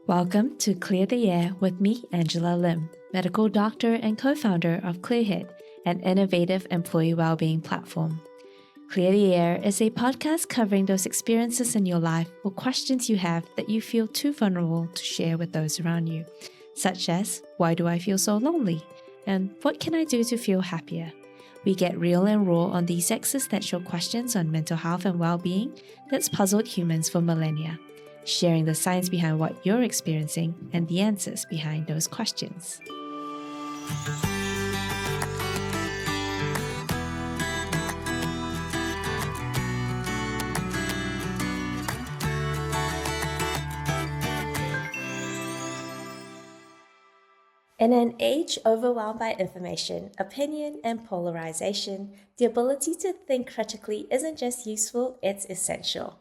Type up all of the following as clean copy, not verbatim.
Welcome to Clear the Air with me, Angela Lim, medical doctor and co-founder of ClearHead, an innovative employee wellbeing platform. Clear the Air is a podcast covering those experiences in your life or questions you have that you feel too vulnerable to share with those around you, such as, why do I feel so lonely? And what can I do to feel happier? We get real and raw on these existential questions on mental health and well-being that's puzzled humans for millennia, sharing the science behind what you're experiencing and the answers behind those questions. In an age overwhelmed by information, opinion, and polarization, the ability to think critically isn't just useful, it's essential.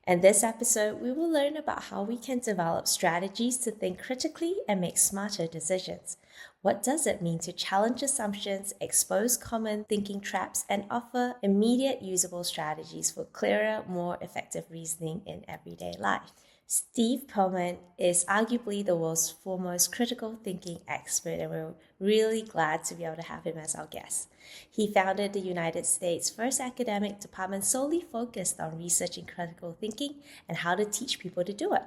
In this episode, we will learn about how we can develop strategies to think critically and make smarter decisions. What does it mean to challenge assumptions, expose common thinking traps, and offer immediate usable strategies for clearer, more effective reasoning in everyday life? Steve Pearlman is arguably the world's foremost critical thinking expert, and we're really glad to be able to have him as our guest. He founded the United States' first academic department solely focused on researching critical thinking and how to teach people to do it.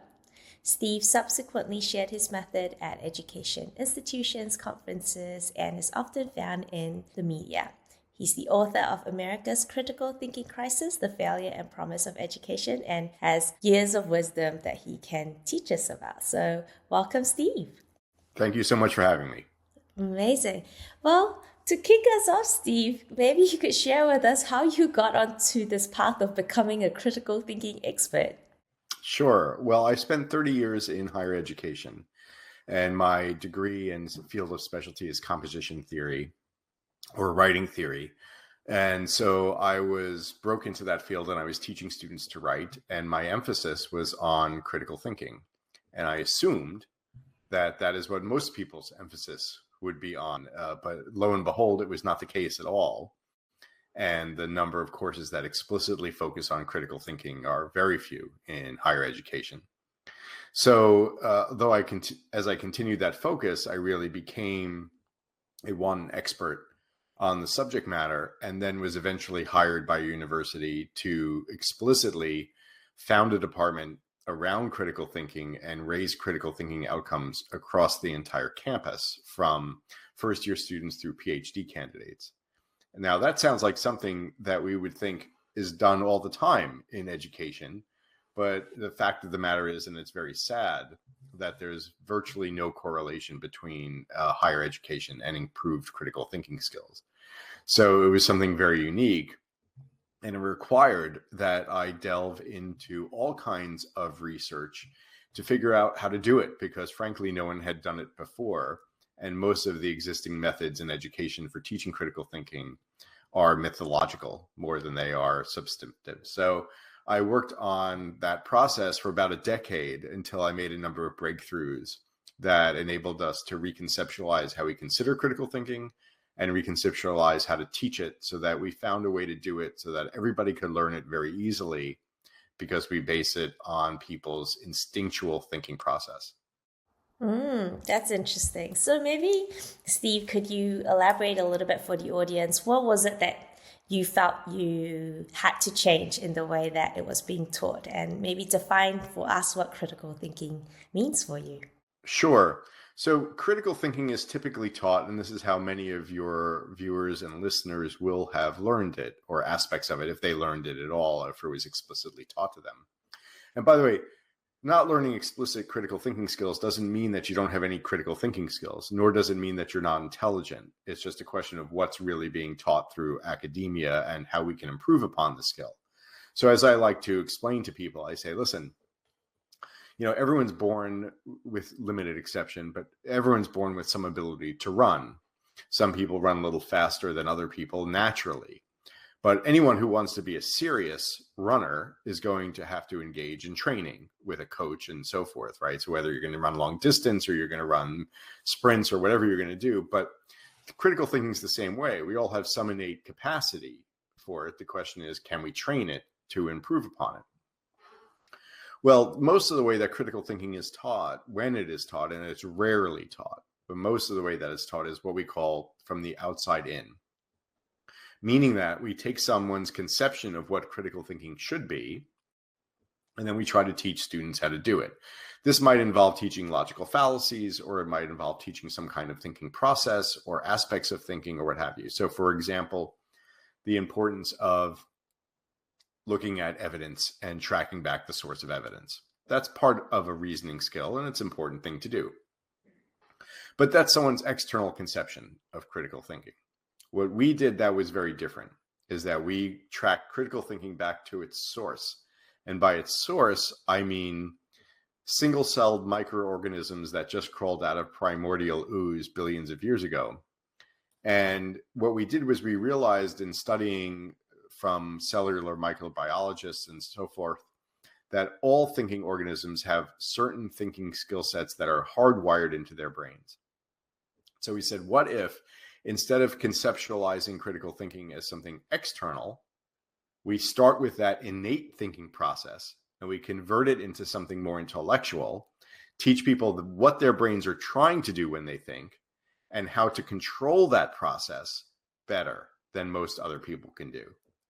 Steve subsequently shared his method at education institutions, conferences, and is often found in the media. He's the author of America's Critical Thinking Crisis, The Failure and Promise of Education, and has years of wisdom that he can teach us about. So welcome, Steve. Thank you so much for having me. Amazing. Well, to kick us off, Steve, maybe you could share with us how you got onto this path of becoming a critical thinking expert. Sure. Well, I spent 30 years in higher education, and my degree and field of specialty is composition theory or writing theory. And so I broke into that field and I was teaching students to write, and my emphasis was on critical thinking. And I assumed that that is what most people's emphasis would be on. But lo and behold, it was not the case at all. And the number of courses that explicitly focus on critical thinking are very few in higher education. So as I continued that focus, I really became one expert on the subject matter, and then was eventually hired by a university to explicitly found a department around critical thinking and raise critical thinking outcomes across the entire campus, from first-year students through Ph.D. candidates. Now, that sounds like something that we would think is done all the time in education, but the fact of the matter is, and it's very sad, that there's virtually no correlation between higher education and improved critical thinking skills. So it was something very unique, and it required that I delve into all kinds of research to figure out how to do it, because frankly, no one had done it before. And most of the existing methods in education for teaching critical thinking are mythological more than they are substantive. So I worked on that process for about a decade until I made a number of breakthroughs that enabled us to reconceptualize how we consider critical thinking and reconceptualize how to teach it, so that we found a way to do it so that everybody could learn it very easily, because we base it on people's instinctual thinking process. That's interesting. So maybe, Steve, could you elaborate a little bit for the audience? What was it that you felt you had to change in the way that it was being taught, and maybe define for us what critical thinking means for you? Sure. So critical thinking is typically taught, and this is how many of your viewers and listeners will have learned it, or aspects of it, if they learned it at all, if it was explicitly taught to them. And by the way, not learning explicit critical thinking skills doesn't mean that you don't have any critical thinking skills, nor does it mean that you're not intelligent. It's just a question of what's really being taught through academia and how we can improve upon the skill. So as I like to explain to people, I say, listen, everyone's born, with limited exception, but everyone's born with some ability to run. Some people run a little faster than other people naturally. But anyone who wants to be a serious runner is going to have to engage in training with a coach and so forth, right? So whether you're going to run long distance or you're going to run sprints or whatever you're going to do, but critical thinking is the same way. We all have some innate capacity for it. The question is, can we train it to improve upon it? Well, most of the way that critical thinking is taught, when it is taught, and it's rarely taught, but most of the way that it's taught is what we call from the outside in, meaning that we take someone's conception of what critical thinking should be, and then we try to teach students how to do it. This might involve teaching logical fallacies, or it might involve teaching some kind of thinking process or aspects of thinking or what have you. So, for example, the importance of looking at evidence and tracking back the source of evidence. That's part of a reasoning skill, and it's an important thing to do. But that's someone's external conception of critical thinking. What we did that was very different is that we tracked critical thinking back to its source. And by its source, I mean single-celled microorganisms that just crawled out of primordial ooze billions of years ago. And what we did was we realized in studying from cellular microbiologists and so forth that all thinking organisms have certain thinking skill sets that are hardwired into their brains. So we said, what if instead of conceptualizing critical thinking as something external, we start with that innate thinking process and we convert it into something more intellectual, teach people what their brains are trying to do when they think and how to control that process better than most other people can do.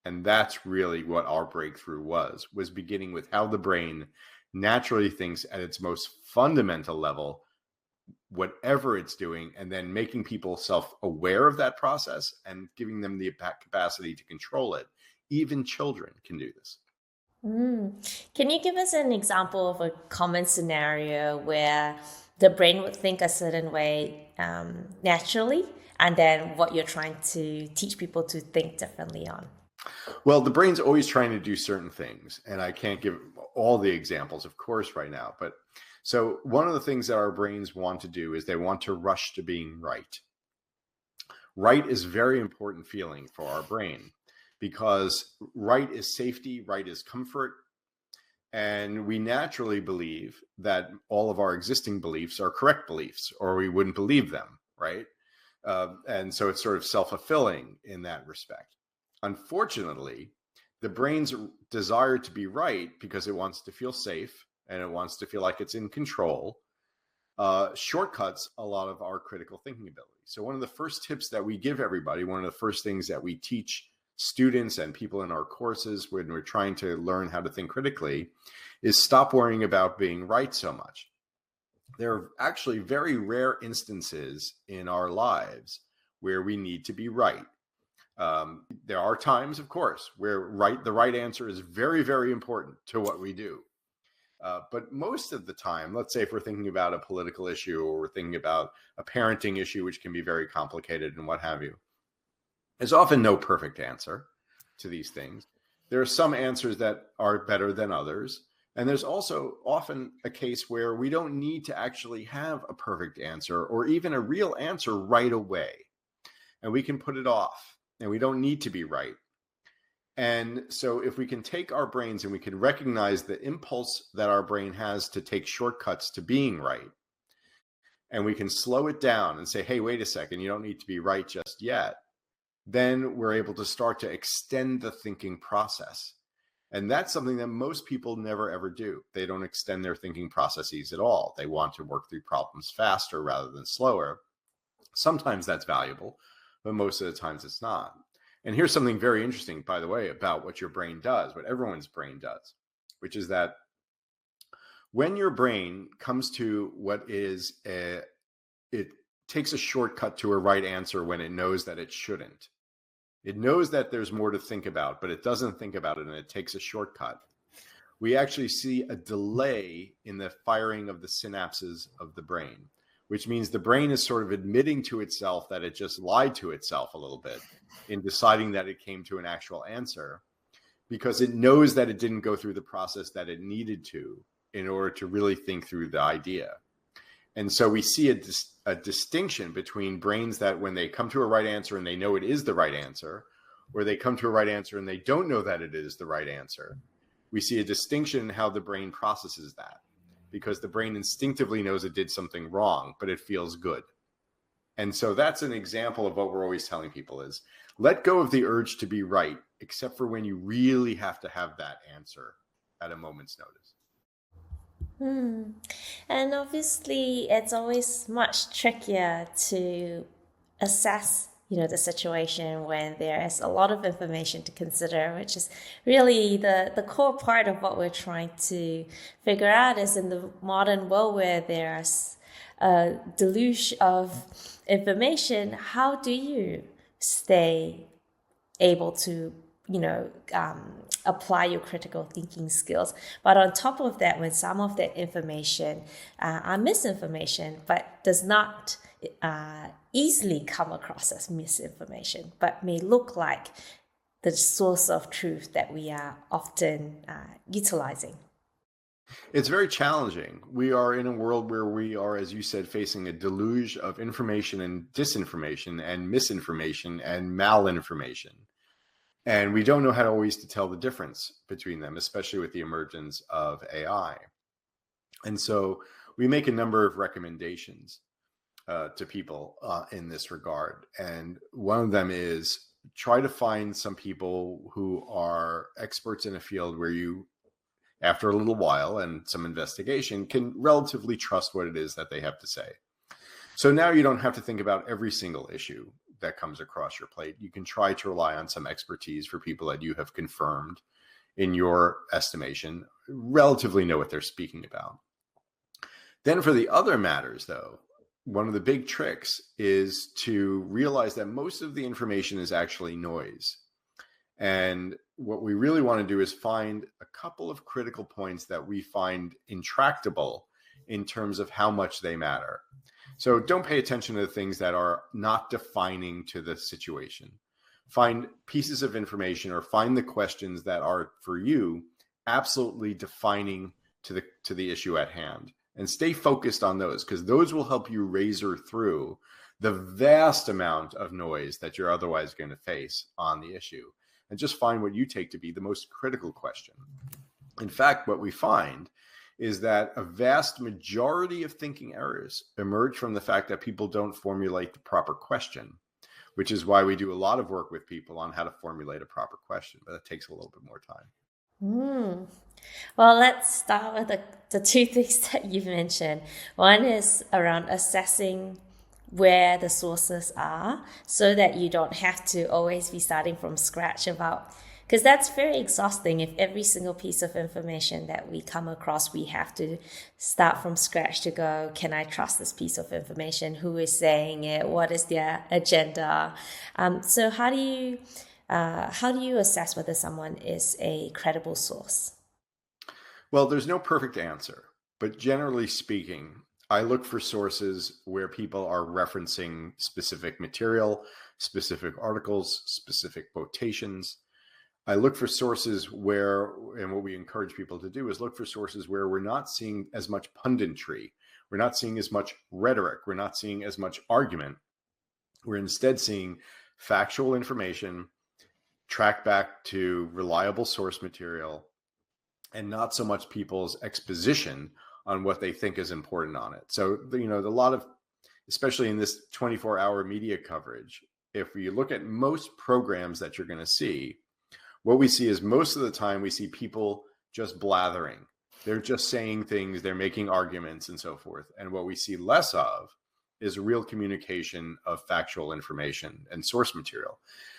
And that's really what our breakthrough was beginning with how the brain naturally thinks at its most fundamental level, whatever it's doing, and then making people self-aware of that process and giving them the capacity to control it. Even children can do this. Can you give us an example of a common scenario where the brain would think a certain way naturally, and then what you're trying to teach people to think differently on? Well, the brain's always trying to do certain things, and I can't give all the examples, of course, right now. But so one of the things that our brains want to do is they want to rush to being right. Right is a very important feeling for our brain because right is safety, right is comfort. And we naturally believe that all of our existing beliefs are correct beliefs, or we wouldn't believe them, right? And so it's sort of self-fulfilling in that respect. Unfortunately, the brain's desire to be right, because it wants to feel safe and it wants to feel like it's in control, shortcuts a lot of our critical thinking ability. So one of the first tips that we give everybody, one of the first things that we teach students and people in our courses when we're trying to learn how to think critically, is stop worrying about being right so much. There are actually very rare instances in our lives where we need to be right. There are times, of course, where the right answer is very, very important to what we do. But most of the time, let's say if we're thinking about a political issue or we're thinking about a parenting issue, which can be very complicated and what have you, there's often no perfect answer to these things. There are some answers that are better than others. And there's also often a case where we don't need to actually have a perfect answer or even a real answer right away. And we can put it off and we don't need to be right. And so if we can take our brains and we can recognize the impulse that our brain has to take shortcuts to being right, and we can slow it down and say, hey, wait a second, you don't need to be right just yet, then we're able to start to extend the thinking process. And that's something that most people never ever do. They don't extend their thinking processes at all. They want to work through problems faster rather than slower. Sometimes that's valuable, but most of the times it's not. And here's something very interesting, by the way, about what your brain does, what everyone's brain does, which is that when your brain comes to what is it takes a shortcut to a right answer when it knows that it shouldn't. It knows that there's more to think about, but it doesn't think about it and it takes a shortcut. We actually see a delay in the firing of the synapses of the brain, which means the brain is sort of admitting to itself that it just lied to itself a little bit in deciding that it came to an actual answer, because it knows that it didn't go through the process that it needed to in order to really think through the idea. And so we see a distinction between brains that when they come to a right answer and they know it is the right answer, or they come to a right answer and they don't know that it is the right answer. We see a distinction in how the brain processes that, because the brain instinctively knows it did something wrong, but it feels good. And so that's an example of what we're always telling people is let go of the urge to be right, except for when you really have to have that answer at a moment's notice. And obviously, it's always much trickier to assess, the situation when there is a lot of information to consider, which is really the core part of what we're trying to figure out is in the modern world where there's a deluge of information, how do you stay able to apply your critical thinking skills. But on top of that, when some of that information are misinformation but does not easily come across as misinformation but may look like the source of truth that we are often utilizing. It's very challenging. We are in a world where we are, as you said, facing a deluge of information and disinformation and misinformation and malinformation. And we don't know how to always to tell the difference between them, especially with the emergence of AI. And so we make a number of recommendations to people in this regard. And one of them is try to find some people who are experts in a field where you, after a little while and some investigation, can relatively trust what it is that they have to say. So now you don't have to think about every single issue that comes across your plate. You can try to rely on some expertise for people that you have confirmed in your estimation, relatively know what they're speaking about. Then for the other matters, though, one of the big tricks is to realize that most of the information is actually noise. And what we really want to do is find a couple of critical points that we find intractable in terms of how much they matter. So don't pay attention to the things that are not defining to the situation. Find pieces of information or find the questions that are for you absolutely defining to the issue at hand, and stay focused on those, because those will help you razor through the vast amount of noise that you're otherwise going to face on the issue, and just find what you take to be the most critical question. In fact, what we find is that a vast majority of thinking errors emerge from the fact that people don't formulate the proper question, which is why we do a lot of work with people on how to formulate a proper question, but it takes a little bit more time. Well, let's start with the two things that you mentioned. One is around assessing where the sources are so that you don't have to always be starting from scratch about, because that's very exhausting if every single piece of information that we come across, we have to start from scratch to go, can I trust this piece of information? Who is saying it? What is their agenda? So how do you assess whether someone is a credible source? Well, there's no perfect answer, but generally speaking, I look for sources where people are referencing specific material, specific articles, specific quotations. I look for sources where, and what we encourage people to do is look for sources where we're not seeing as much punditry, we're not seeing as much rhetoric, we're not seeing as much argument. We're instead seeing factual information tracked back to reliable source material, and not so much people's exposition on what they think is important on it. So, a lot of, especially in this 24-hour media coverage, if you look at most programs that you're going to see, what we see is most of the time we see people just blathering. They're just saying things, they're making arguments and so forth. And what we see less of is real communication of factual information and source material.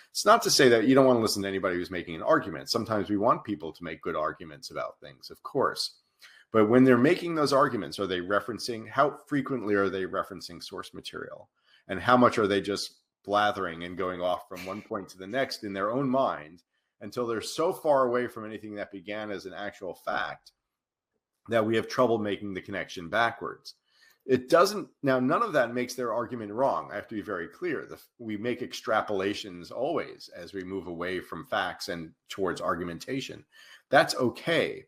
It's not to say that you don't want to listen to anybody who's making an argument. Sometimes we want people to make good arguments about things, of course. But when they're making those arguments, are they referencing, how frequently are they referencing source material? And how much are they just blathering and going off from one point to the next in their own mind until they're so far away from anything that began as an actual fact that we have trouble making the connection backwards? It doesn't, now none of that makes their argument wrong. I have to be very clear. We make extrapolations always as we move away from facts and towards argumentation. That's okay.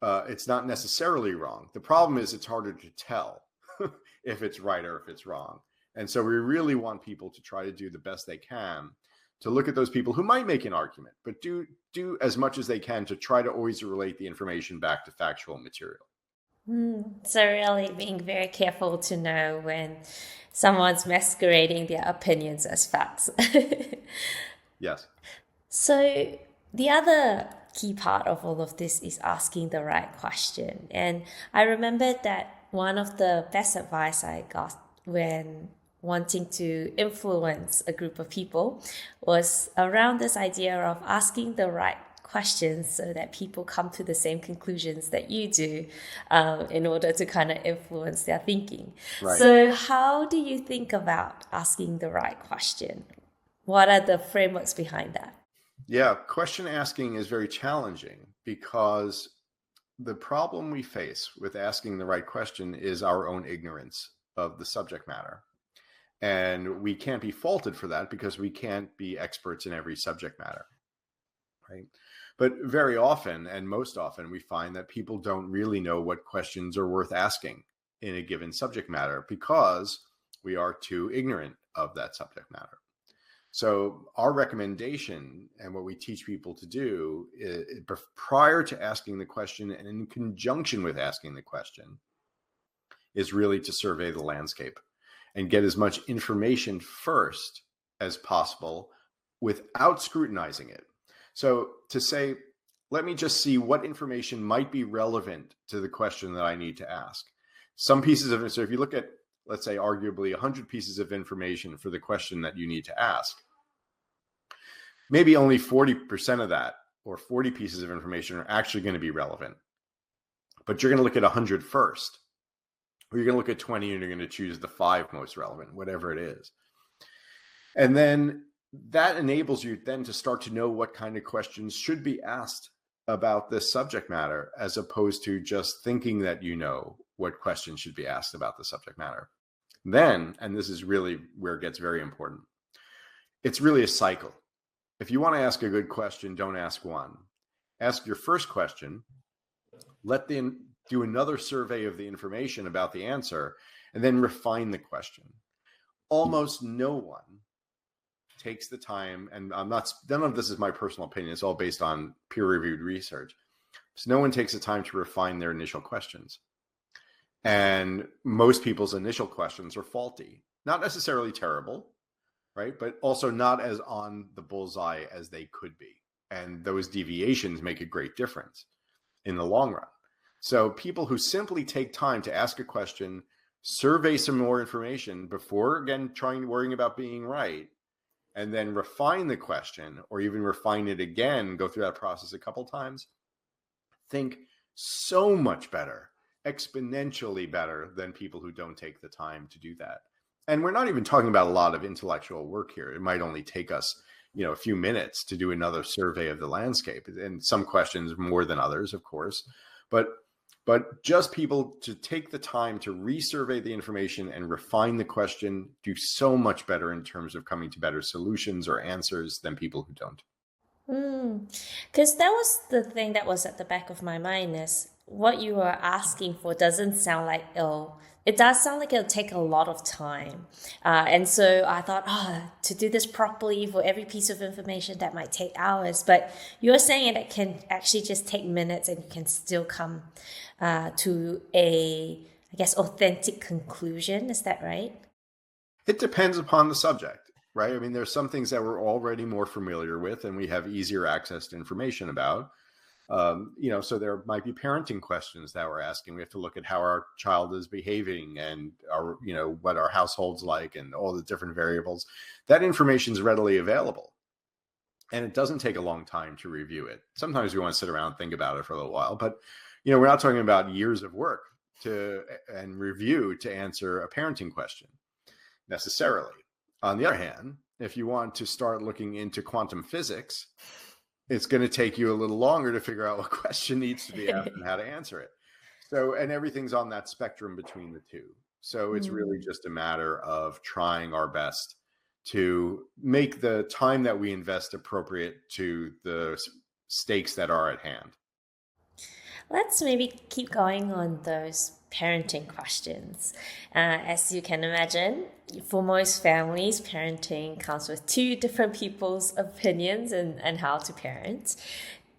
It's not necessarily wrong. The problem is it's harder to tell if it's right or if it's wrong. And so we really want people to try to do the best they can to look at those people who might make an argument, but do as much as they can to try to always relate the information back to factual material. So really being very careful to know when someone's masquerading their opinions as facts. Yes. So the other key part of all of this is asking the right question. And I remember that one of the best advice I got when wanting to influence a group of people was around this idea of asking the right questions so that people come to the same conclusions that you do, in order to kind of influence their thinking. Right. So how do you think about asking the right question? What are the frameworks behind that? Yeah, question asking is very challenging because the problem we face with asking the right question is our own ignorance of the subject matter. And we can't be faulted for that because we can't be experts in every subject matter, right? But very often, and most often, we find that people don't really know what questions are worth asking in a given subject matter because we are too ignorant of that subject matter. So our recommendation and what we teach people to do is, prior to asking the question and in conjunction with asking the question, is really to survey the landscape and get as much information first as possible without scrutinizing it. So to say, let me just see what information might be relevant to the question that I need to ask. Some pieces of it, so if you look at, let's say, arguably 100 pieces of information for the question that you need to ask, maybe only 40% of that or 40 pieces of information are actually going to be relevant. But you're going to look at 100 first, or you're going to look at 20 and you're going to choose the 5 most relevant, whatever it is. And then that enables you then to start to know what kind of questions should be asked about this subject matter, as opposed to just thinking that you know what questions should be asked about the subject matter. Then, and this is really where it gets very important, it's really a cycle. If you want to ask a good question, don't ask one. Ask your first question, let them do another survey of the information about the answer, and then refine the question. Almost no one takes the time, and none of this is my personal opinion, it's all based on peer-reviewed research. So no one takes the time to refine their initial questions. And most people's initial questions are faulty, not necessarily terrible, right? But also not as on the bullseye as they could be. And those deviations make a great difference in the long run. So people who simply take time to ask a question, survey some more information before, again, worrying about being right, and then refine the question, or even refine it again, go through that process a couple times, think so much better, exponentially better than people who don't take the time to do that. And we're not even talking about a lot of intellectual work here. It might only take us, a few minutes to do another survey of the landscape, and some questions more than others, of course. But just people to take the time to resurvey the information and refine the question do so much better in terms of coming to better solutions or answers than people who don't. Because that was the thing that was at the back of my mind, is what you are asking for doesn't sound like, it does sound like it'll take a lot of time. And so I thought, to do this properly for every piece of information, that might take hours. But you're saying it can actually just take minutes and you can still come to a, I guess, authentic conclusion. Is that right? It depends upon the subject, right? I mean, there's some things that we're already more familiar with and we have easier access to information about. So there might be parenting questions that we're asking. We have to look at how our child is behaving and what our household's like and all the different variables. That information is readily available. And it doesn't take a long time to review it. Sometimes we want to sit around and think about it for a little while, but we're not talking about years of work and review to answer a parenting question necessarily. On the other hand, if you want to start looking into quantum physics, it's going to take you a little longer to figure out what question needs to be asked and how to answer it. So, and everything's on that spectrum between the two. So it's really just a matter of trying our best to make the time that we invest appropriate to the stakes that are at hand. Let's maybe keep going on those parenting questions. As you can imagine, for most families, parenting comes with two different people's opinions and how to parent.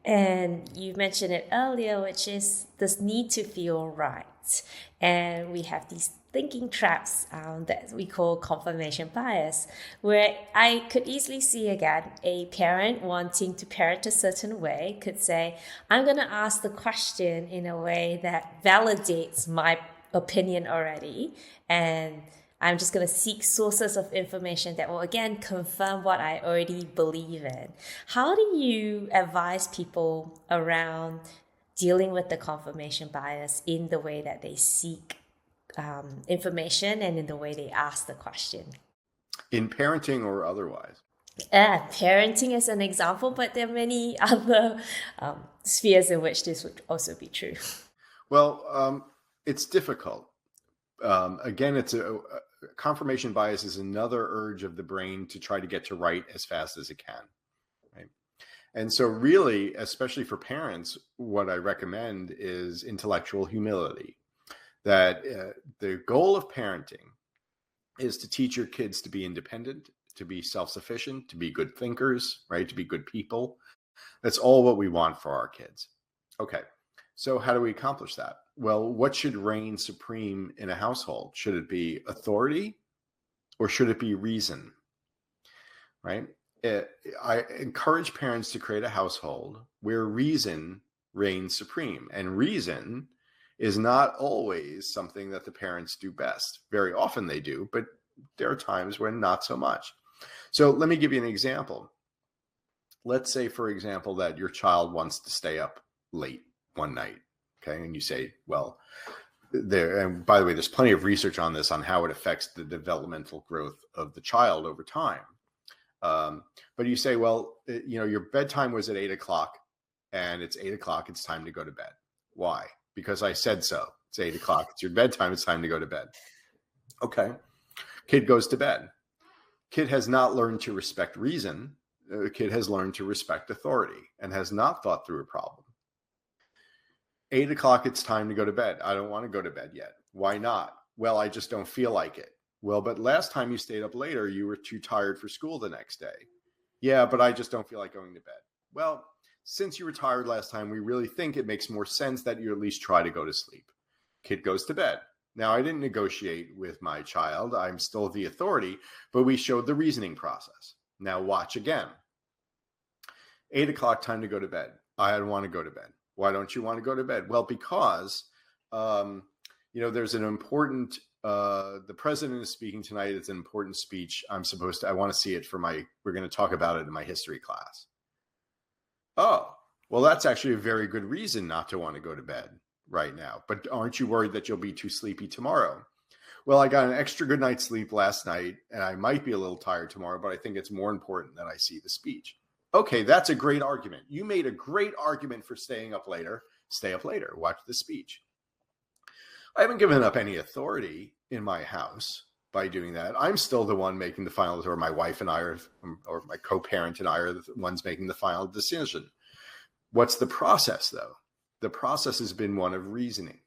And you mentioned it earlier, which is this need to feel right. And we have these thinking traps that we call confirmation bias, where I could easily see again a parent wanting to parent a certain way could say, I'm going to ask the question in a way that validates my opinion already, and I'm just going to seek sources of information that will again confirm what I already believe in. How do you advise people around dealing with the confirmation bias in the way that they seek information and in the way they ask the question? In parenting or otherwise? Parenting is an example, but there are many other spheres in which this would also be true. Well, it's difficult. Again, confirmation bias is another urge of the brain to try to get to right as fast as it can. Right? And so really, especially for parents, what I recommend is intellectual humility. That the goal of parenting is to teach your kids to be independent, to be self-sufficient, to be good thinkers, right? To be good people. That's all what we want for our kids. Okay, so how do we accomplish that? Well, what should reign supreme in a household? Should it be authority or should it be reason, right? I encourage parents to create a household where reason reigns supreme. And reason is not always something that the parents do best. Very often they do, but there are times when not so much. So let me give you an example. Let's say, for example, that your child wants to stay up late one night, okay? And you say, well, and by the way, there's plenty of research on this, on how it affects the developmental growth of the child over time. But you say, well, your bedtime was at 8 o'clock and it's 8 o'clock, it's time to go to bed. Why? Because I said so. It's 8 o'clock, it's your bedtime, it's time to go to bed. Okay. Kid goes to bed. Kid has not learned to respect reason. Kid has learned to respect authority and has not thought through a problem. 8 o'clock, it's time to go to bed. I don't want to go to bed yet. Why not? Well, I just don't feel like it. Well, but last time you stayed up later, you were too tired for school the next day. Yeah, but I just don't feel like going to bed. Well, since you were tired last time, we really think it makes more sense that you at least try to go to sleep. Kid goes to bed. Now, I didn't negotiate with my child. I'm still the authority, but we showed the reasoning process. Now watch again. 8 o'clock, time to go to bed. I don't want to go to bed. Why don't you want to go to bed? Well, because, there's an important, the president is speaking tonight. It's an important speech. I want to see it we're going to talk about it in my history class. Oh, well, that's actually a very good reason not to want to go to bed right now. But aren't you worried that you'll be too sleepy tomorrow? Well, I got an extra good night's sleep last night and I might be a little tired tomorrow, but I think it's more important that I see the speech. Okay, that's a great argument. You made a great argument for staying up later. Stay up later. Watch the speech. I haven't given up any authority in my house by doing that. I'm still the one making the final, or my wife and I or my co-parent and I are the ones making the final decision. What's the process, though? The process has been one of reasoning,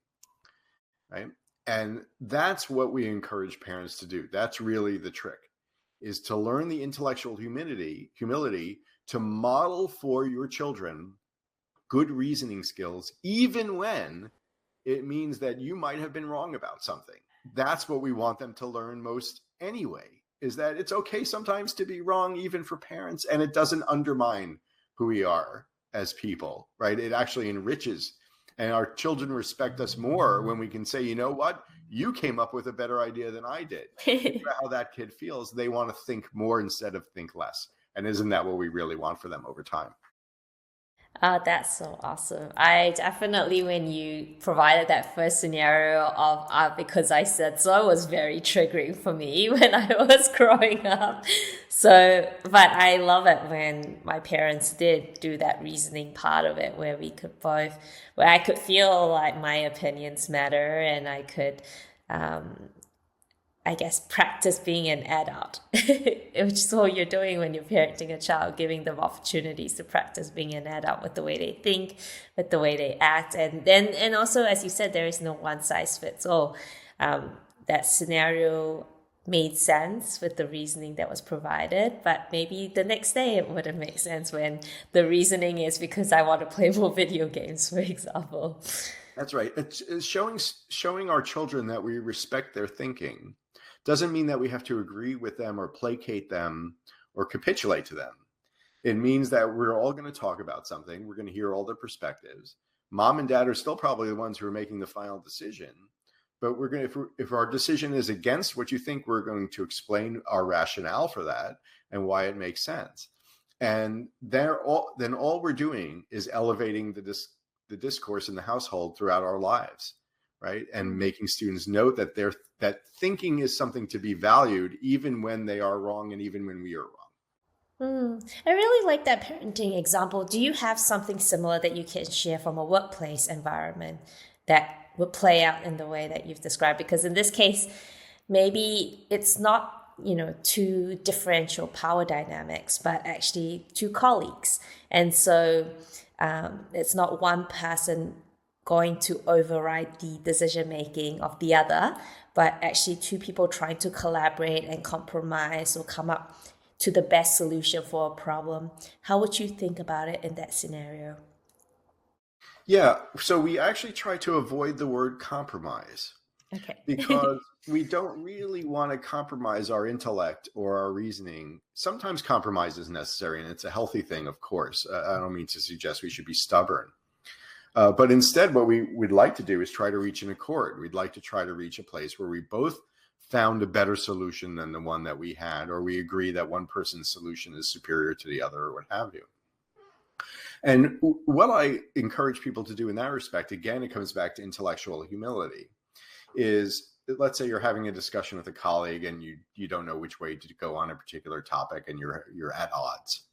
right? And that's what we encourage parents to do. That's really the trick, is to learn the intellectual humility to model for your children good reasoning skills, even when it means that you might have been wrong about something. That's what we want them to learn most anyway, is that it's okay sometimes to be wrong, even for parents, and it doesn't undermine who we are as people, right? It actually enriches, and our children respect us more when we can say, you know what, you came up with a better idea than I did. How that kid feels, they want to think more instead of think less. And isn't that what we really want for them over time? That's so awesome. I definitely, when you provided that first scenario of because I said so, was very triggering for me when I was growing up. So, but I love it when my parents did do that reasoning part of it, where where I could feel like my opinions matter, and I could, I guess, practice being an adult, which is what you're doing when you're parenting a child, giving them opportunities to practice being an adult with the way they think, with the way they act. And also, as you said, there is no one size fits all. That scenario made sense with the reasoning that was provided, but maybe the next day it wouldn't make sense when the reasoning is because I want to play more video games, for example. That's right. It's showing our children that we respect their thinking doesn't mean that we have to agree with them or placate them or capitulate to them. It means that we're all going to talk about something. We're going to hear all the perspectives. Mom and dad are still probably the ones who are making the final decision. But we're going to, if our decision is against what you think, we're going to explain our rationale for that and why it makes sense. And then all we're doing is elevating the discourse in the household throughout our lives, right? And making students note that that thinking is something to be valued, even when they are wrong and even when we are wrong. I really like that parenting example. Do you have something similar that you can share from a workplace environment that would play out in the way that you've described? Because in this case, maybe it's not, two differential power dynamics, but actually two colleagues. And so it's not one person going to override the decision making of the other, but actually two people trying to collaborate and compromise or come up to the best solution for a problem. How would you think about it in that scenario? Yeah, so we actually try to avoid the word compromise Okay. because we don't really want to compromise our intellect or our reasoning. Sometimes compromise is necessary, and it's a healthy thing, of course. I don't mean to suggest we should be stubborn. But instead, what we would like to do is try to reach an accord. We'd like to try to reach a place where we both found a better solution than the one that we had, or we agree that one person's solution is superior to the other, or what have you. And what I encourage people to do in that respect, again, it comes back to intellectual humility, is let's say you're having a discussion with a colleague and you don't know which way to go on a particular topic and you're at odds.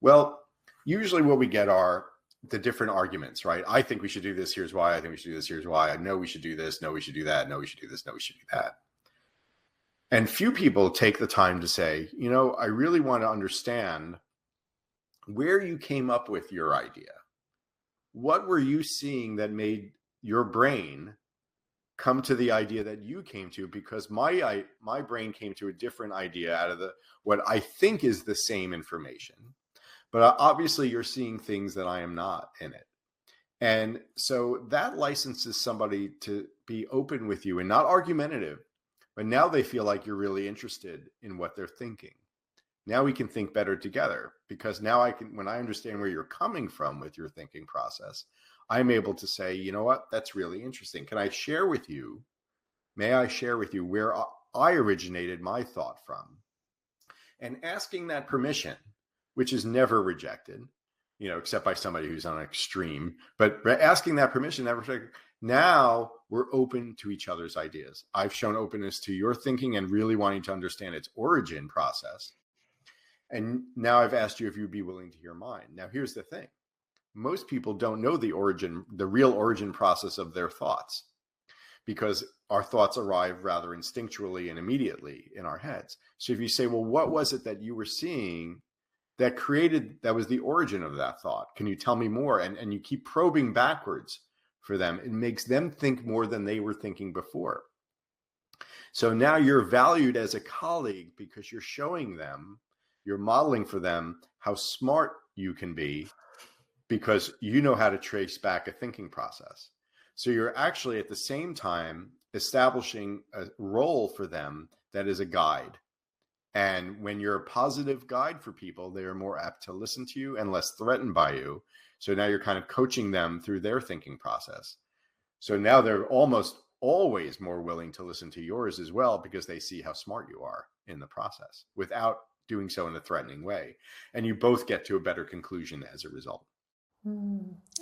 Well, usually what we get are the different arguments, right? I think we should do this. Here's why. I think we should do this. Here's why. I know we should do this. No, we should do that. No, we should do this. No, we should do that. And few people take the time to say, I really want to understand where you came up with your idea. What were you seeing that made your brain come to the idea that you came to? Because my brain came to a different idea out of what I think is the same information. But obviously you're seeing things that I am not in it. And so that licenses somebody to be open with you and not argumentative, but now they feel like you're really interested in what they're thinking. Now we can think better together, because now when I understand where you're coming from with your thinking process, I'm able to say, you know what, that's really interesting. May I share with you where I originated my thought from? And asking that permission, which is never rejected, except by somebody who's on an extreme, but asking that permission, now we're open to each other's ideas. I've shown openness to your thinking and really wanting to understand its origin process. And now I've asked you if you'd be willing to hear mine. Now, here's the thing. Most people don't know the real origin process of their thoughts, because our thoughts arrive rather instinctually and immediately in our heads. So if you say, well, what was it that you were seeing that was the origin of that thought? Can you tell me more? And you keep probing backwards for them. It makes them think more than they were thinking before. So now you're valued as a colleague because you're modeling for them how smart you can be, because you know how to trace back a thinking process. So you're actually at the same time establishing a role for them that is a guide. And when you're a positive guide for people, they are more apt to listen to you and less threatened by you. So now you're kind of coaching them through their thinking process. So now they're almost always more willing to listen to yours as well, because they see how smart you are in the process without doing so in a threatening way. And you both get to a better conclusion as a result.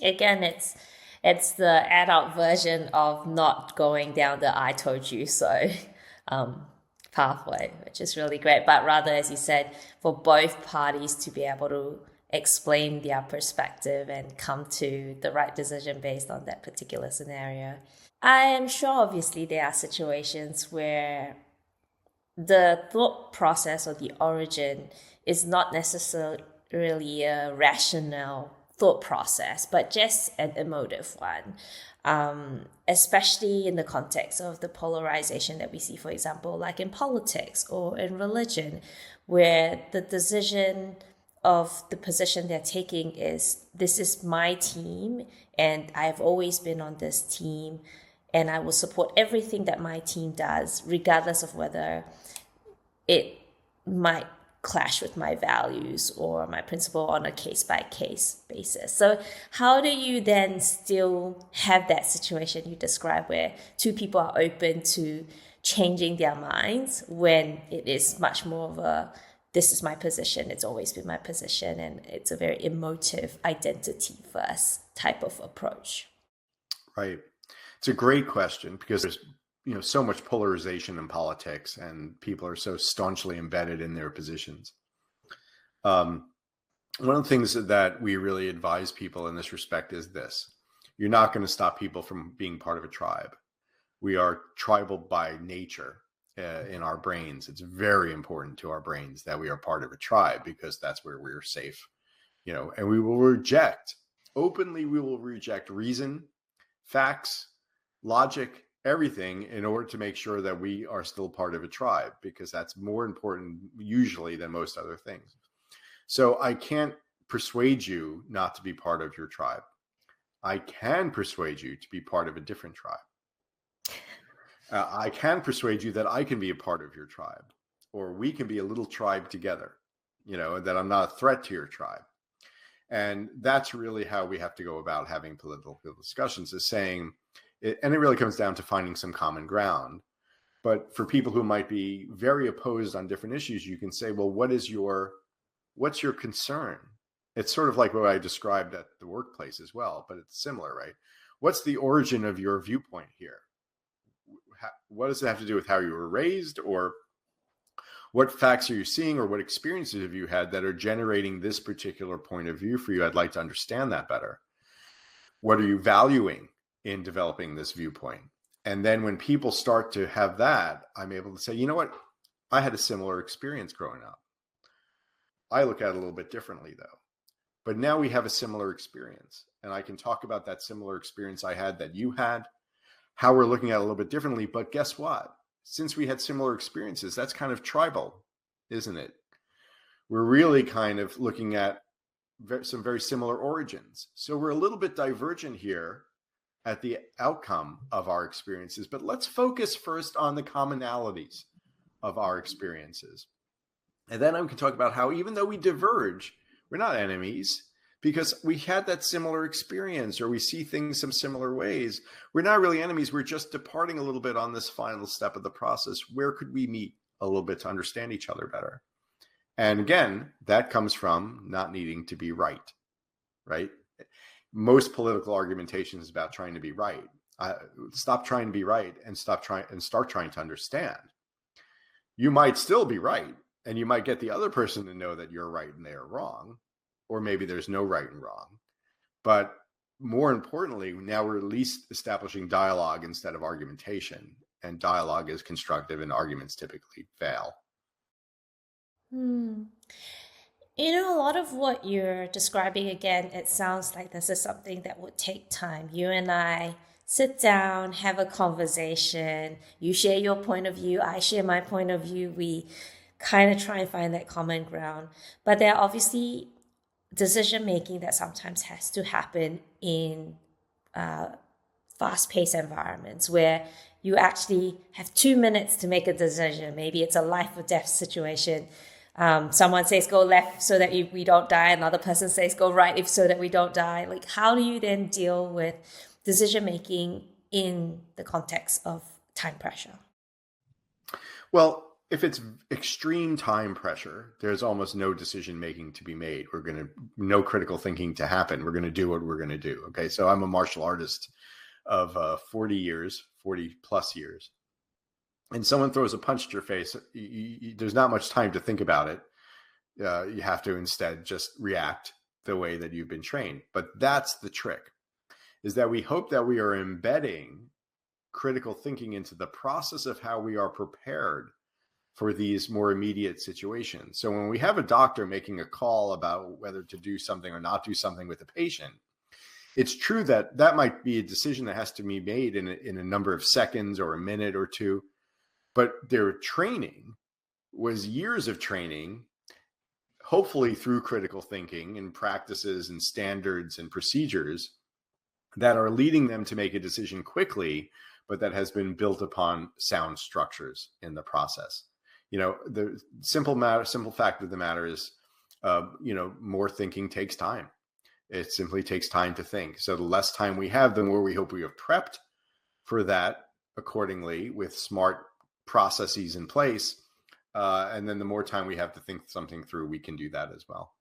Again, it's the adult version of not going down the "I told you so" pathway, which is really great. But rather, as you said, for both parties to be able to explain their perspective and come to the right decision based on that particular scenario. I am sure, obviously, there are situations where the thought process or the origin is not necessarily a rational thought process, but just an emotive one. Especially in the context of the polarization that we see, for example, like in politics or in religion, where the decision of the position they're taking is, this is my team and I've always been on this team and I will support everything that my team does, regardless of whether it might clash with my values or my principle on a case by case basis. So how do you then still have that situation you describe where two people are open to changing their minds when it is much more of a, this is my position, it's always been my position, and it's a very emotive identity first type of approach? Right. It's a great question because there's so much polarization in politics and people are so staunchly embedded in their positions. One of the things that we really advise people in this respect is this: you're not going to stop people from being part of a tribe. We are tribal by nature in our brains. It's very important to our brains that we are part of a tribe because that's where we're safe, and we will reject openly. We will reject reason, facts, logic, everything in order to make sure that we are still part of a tribe, because that's more important usually than most other things. So I can't persuade you not to be part of your tribe. I can persuade you to be part of a different tribe. I can persuade you that I can be a part of your tribe, or we can be a little tribe together, that I'm not a threat to your tribe. And that's really how we have to go about having political discussions, is saying, and it really comes down to finding some common ground. But for people who might be very opposed on different issues, you can say, well, what's your concern? It's sort of like what I described at the workplace as well, but it's similar, right? What's the origin of your viewpoint here? What does it have to do with how you were raised, or what facts are you seeing, or what experiences have you had that are generating this particular point of view for you? I'd like to understand that better. What are you valuing in developing this viewpoint? And then when people start to have that, I'm able to say, you know what? I had a similar experience growing up. I look at it a little bit differently though. But now we have a similar experience, and I can talk about that similar experience I had that you had, how we're looking at it a little bit differently. But guess what? Since we had similar experiences, that's kind of tribal, isn't it? We're really kind of looking at some very similar origins. So we're a little bit divergent here at the outcome of our experiences, but let's focus first on the commonalities of our experiences. And then I can talk about how, even though we diverge, we're not enemies, because we had that similar experience, or we see things some similar ways. We're not really enemies. We're just departing a little bit on this final step of the process. Where could we meet a little bit to understand each other better? And again, that comes from not needing to be right? Most political argumentation is about trying to be right. Stop trying to be right and start trying to understand. You might still be right, and you might get the other person to know that you're right and they're wrong, or maybe there's no right and wrong. But more importantly, now we're at least establishing dialogue instead of argumentation, and dialogue is constructive and arguments typically fail. A lot of what you're describing, again, it sounds like this is something that would take time. You and I sit down, have a conversation. You share your point of view, I share my point of view. We kind of try and find that common ground. But there are obviously decision making that sometimes has to happen in fast-paced environments where you actually have 2 minutes to make a decision. Maybe it's a life or death situation. Someone says go left so that we don't die. Another person says go right so that we don't die. Like, how do you then deal with decision making in the context of time pressure? Well, if it's extreme time pressure, there's almost no decision making to be made. No critical thinking to happen. We're going to do what we're going to do. Okay. So I'm a martial artist of 40 plus years. And someone throws a punch at your face. There's not much time to think about it. You have to instead just react the way that you've been trained. But that's the trick, is that we hope that we are embedding critical thinking into the process of how we are prepared for these more immediate situations. So when we have a doctor making a call about whether to do something or not do something with a patient, it's true that that might be a decision that has to be made in a number of seconds or a minute or two, but their training was years of training, hopefully through critical thinking and practices and standards and procedures that are leading them to make a decision quickly, but that has been built upon sound structures in the process. The simple fact of the matter is, more thinking takes time. It simply takes time to think. So the less time we have, the more we hope we have prepped for that accordingly with smart processes in place. And then the more time we have to think something through, we can do that as well.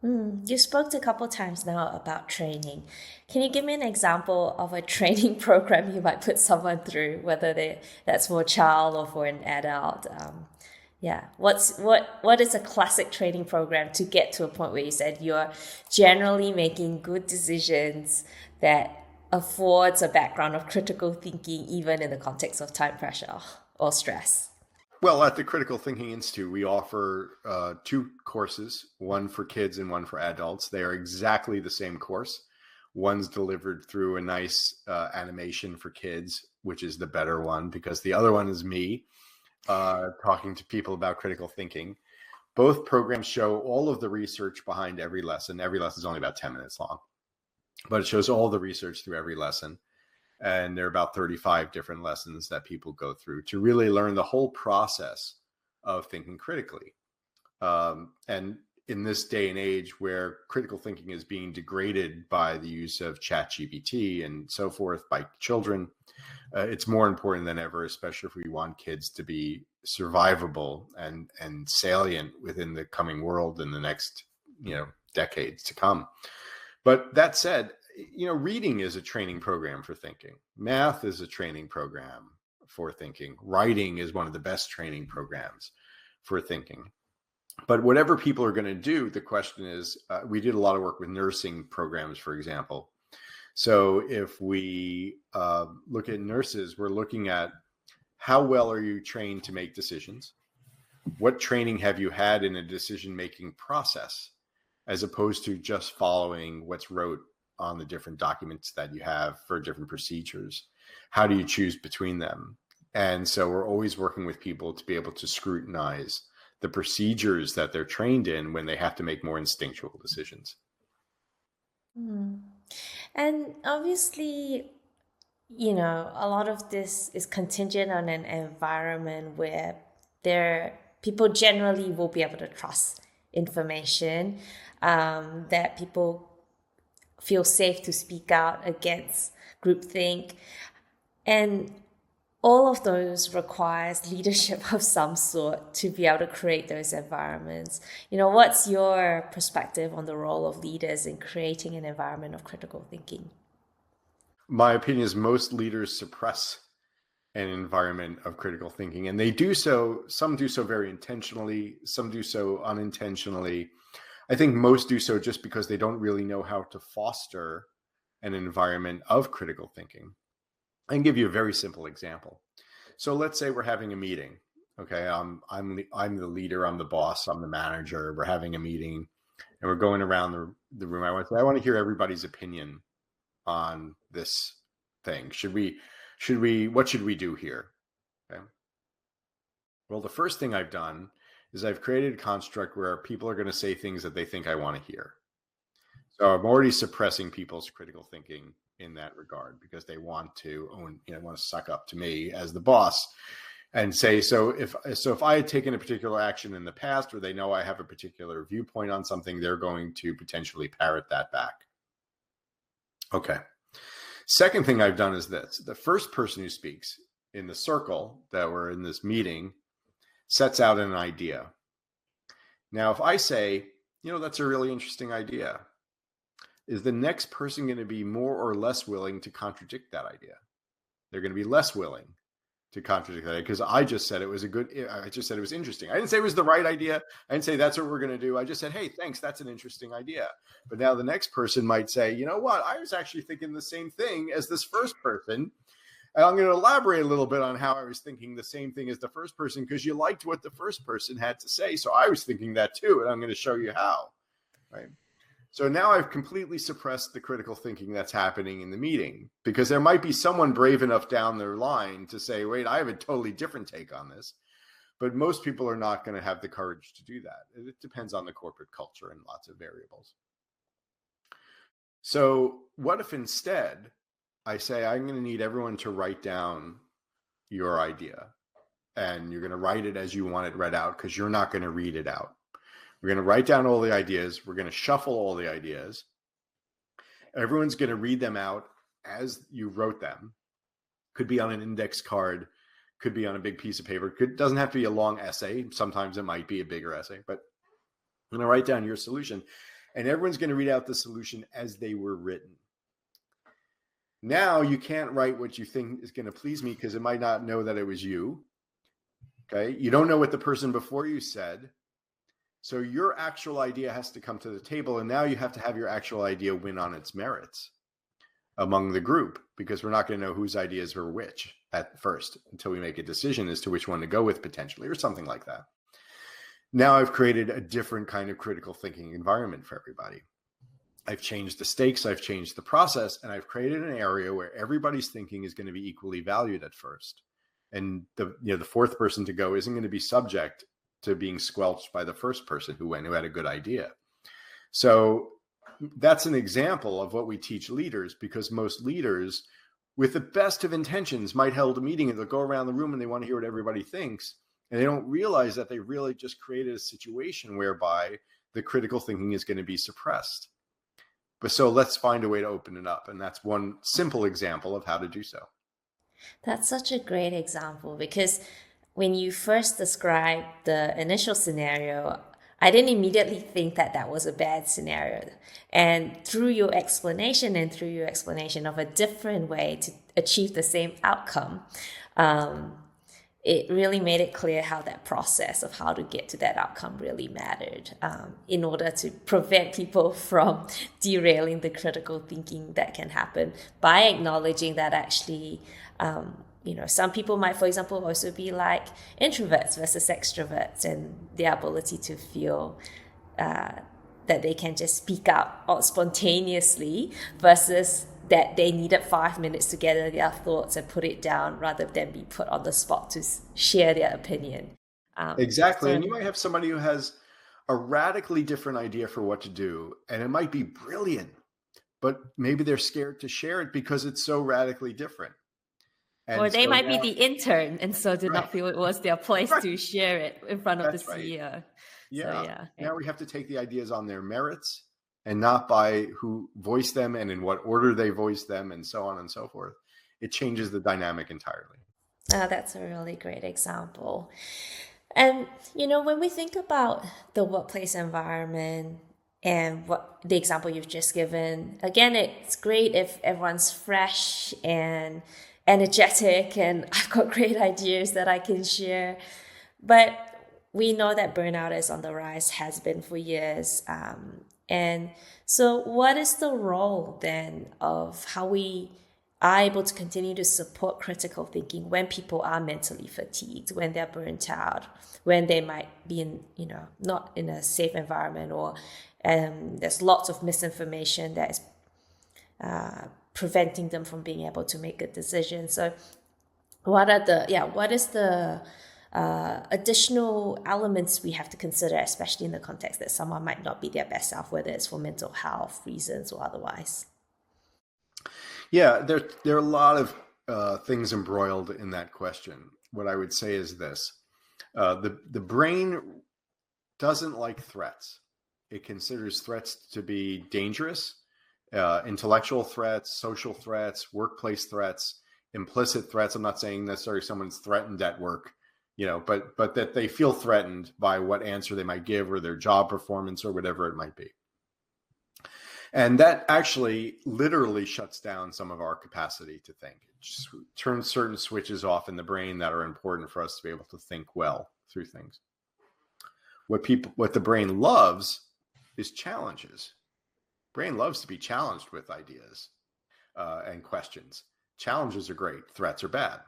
You spoke a couple times now about training. Can you give me an example of a training program you might put someone through, whether that's for a child or for an adult? Yeah, what is a classic training program to get to a point where you said you're generally making good decisions that affords a background of critical thinking, even in the context of time pressure or stress? Well, at the Critical Thinking Institute, we offer 2 courses, one for kids and one for adults. They are exactly the same course. One's delivered through a nice animation for kids, which is the better one, because the other one is me talking to people about critical thinking. Both programs show all of the research behind every lesson. Every lesson is only about 10 minutes long, but it shows all the research through every lesson. And there are about 35 different lessons that people go through to really learn the whole process of thinking critically. And in this day and age where critical thinking is being degraded by the use of ChatGPT and so forth by children, it's more important than ever, especially if we want kids to be survivable and salient within the coming world in the next decades to come. But that said, reading is a training program for thinking. Math is a training program for thinking. Writing is one of the best training programs for thinking. But whatever people are going to do, the question is, we did a lot of work with nursing programs, for example. So if we look at nurses, we're looking at how well are you trained to make decisions? What training have you had in a decision-making process, as opposed to just following what's wrote on the different documents that you have for different procedures? How do you choose between them? And so we're always working with people to be able to scrutinize the procedures that they're trained in when they have to make more instinctual decisions. And obviously, a lot of this is contingent on an environment where people generally will be able to trust information, that people feel safe to speak out against groupthink. And all of those requires leadership of some sort to be able to create those environments. What's your perspective on the role of leaders in creating an environment of critical thinking? My opinion is most leaders suppress an environment of critical thinking, and they do so. Some do so very intentionally, some do so unintentionally. I think most do so just because they don't really know how to foster an environment of critical thinking. I can give you a very simple example. So let's say we're having a meeting. Okay, I'm the leader, I'm the boss, I'm the manager. We're having a meeting, and we're going around the room. I want to hear everybody's opinion on this thing. What should we do here? Okay. Well, the first thing I've done is I've created a construct where people are going to say things that they think I want to hear. So I'm already suppressing people's critical thinking in that regard, because they want to want to suck up to me as the boss and say, so if I had taken a particular action in the past, or they know I have a particular viewpoint on something, they're going to potentially parrot that back. Okay. Second thing I've done is this. The first person who speaks in the circle that we're in this meeting sets out an idea. Now, if I say, that's a really interesting idea, is the next person going to be more or less willing to contradict that idea? They're going to be less willing to contradict that, because I just said it was interesting. I didn't say it was the right idea. I didn't say that's what we're going to do. I just said, hey, thanks, that's an interesting idea. But now the next person might say, you know what, I was actually thinking the same thing as this first person. And I'm going to elaborate a little bit on how I was thinking the same thing as the first person, because you liked what the first person had to say. So I was thinking that too, and I'm going to show you how, right? So now I've completely suppressed the critical thinking that's happening in the meeting, because there might be someone brave enough down their line to say, wait, I have a totally different take on this. But most people are not going to have the courage to do that. It depends on the corporate culture and lots of variables. So what if instead I say, I'm going to need everyone to write down your idea, and you're going to write it as you want it read out, because you're not going to read it out. We're going to write down all the ideas. We're going to shuffle all the ideas. Everyone's going to read them out as you wrote them. Could be on an index card, could be on a big piece of paper. It doesn't have to be a long essay. Sometimes it might be a bigger essay, but I'm going to write down your solution, and everyone's going to read out the solution as they were written. Now you can't write what you think is going to please me, because it might not know that it was you. Okay. You don't know what the person before you said. So your actual idea has to come to the table, and now you have to have your actual idea win on its merits among the group, because we're not going to know whose ideas were which at first until we make a decision as to which one to go with potentially, or something like that. Now I've created a different kind of critical thinking environment for everybody. I've changed the stakes, I've changed the process, and I've created an area where everybody's thinking is going to be equally valued at first. And the fourth person to go isn't going to be subject to being squelched by the first person who had a good idea. So that's an example of what we teach leaders, because most leaders, with the best of intentions, might hold a meeting and they'll go around the room and they want to hear what everybody thinks. And they don't realize that they really just created a situation whereby the critical thinking is going to be suppressed. But so let's find a way to open it up. And that's one simple example of how to do so. That's such a great example, because when you first described the initial scenario, I didn't immediately think that that was a bad scenario. And through your explanation of a different way to achieve the same outcome, it really made it clear how that process of how to get to that outcome really mattered, in order to prevent people from derailing the critical thinking that can happen by acknowledging that actually, some people might, for example, also be like introverts versus extroverts, and their ability to feel that they can just speak out spontaneously versus that they needed 5 minutes to gather their thoughts and put it down rather than be put on the spot to share their opinion. Exactly. And you might have somebody who has a radically different idea for what to do, and it might be brilliant, but maybe they're scared to share it because it's so radically different. And or they might be the intern, and so did not feel it was their place to share it in front of the CEO. Right. Yeah. So, now we have to take the ideas on their merits and not by who voiced them and in what order they voiced them, and so on and so forth. It changes the dynamic entirely. Oh, that's a really great example. And, when we think about the workplace environment and what the example you've just given, again, it's great if everyone's fresh and energetic and I've got great ideas that I can share. But we know that burnout is on the rise, has been for years. And so what is the role then of how we are able to continue to support critical thinking when people are mentally fatigued, when they're burnt out, when they might be in, not in a safe environment, or there's lots of misinformation that is preventing them from being able to make good decisions. So what is the additional elements we have to consider, especially in the context that someone might not be their best self, whether it's for mental health reasons or otherwise? Yeah, there are a lot of things embroiled in that question. What I would say is this: the brain doesn't like threats. It considers threats to be dangerous, intellectual threats, social threats, workplace threats, implicit threats. I'm not saying necessarily someone's threatened at work, but that they feel threatened by what answer they might give, or their job performance, or whatever it might be. And that actually literally shuts down some of our capacity to think. It just turns certain switches off in the brain that are important for us to be able to think well through things. What the brain loves is challenges. Brain loves to be challenged with ideas and questions. Challenges are great. Threats are bad.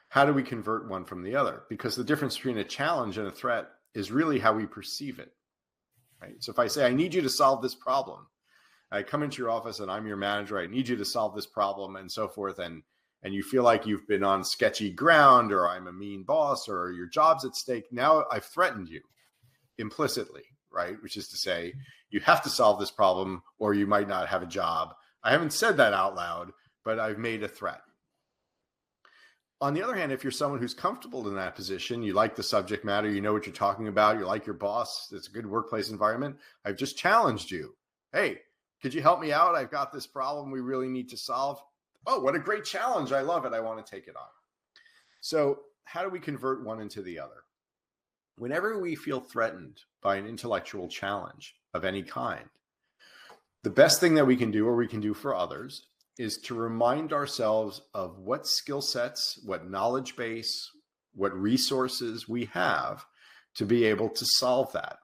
How do we convert one from the other? Because the difference between a challenge and a threat is really how we perceive it. Right? So if I say, I need you to solve this problem, I come into your office and I'm your manager, I need you to solve this problem, and so forth. And and you feel like you've been on sketchy ground, or I'm a mean boss, or your job's at stake, now I've threatened you implicitly, right? Which is to say, you have to solve this problem or you might not have a job. I haven't said that out loud, but I've made a threat. On the other hand, if you're someone who's comfortable in that position, you like the subject matter, you know what you're talking about, you like your boss, it's a good workplace environment, I've just challenged you. Hey, could you help me out? I've got this problem we really need to solve. Oh, what a great challenge. I love it. I want to take it on. So how do we convert one into the other? Whenever we feel threatened by an intellectual challenge of any kind, the best thing that we can do, or we can do for others, is to remind ourselves of what skill sets, what knowledge base, what resources we have to be able to solve that.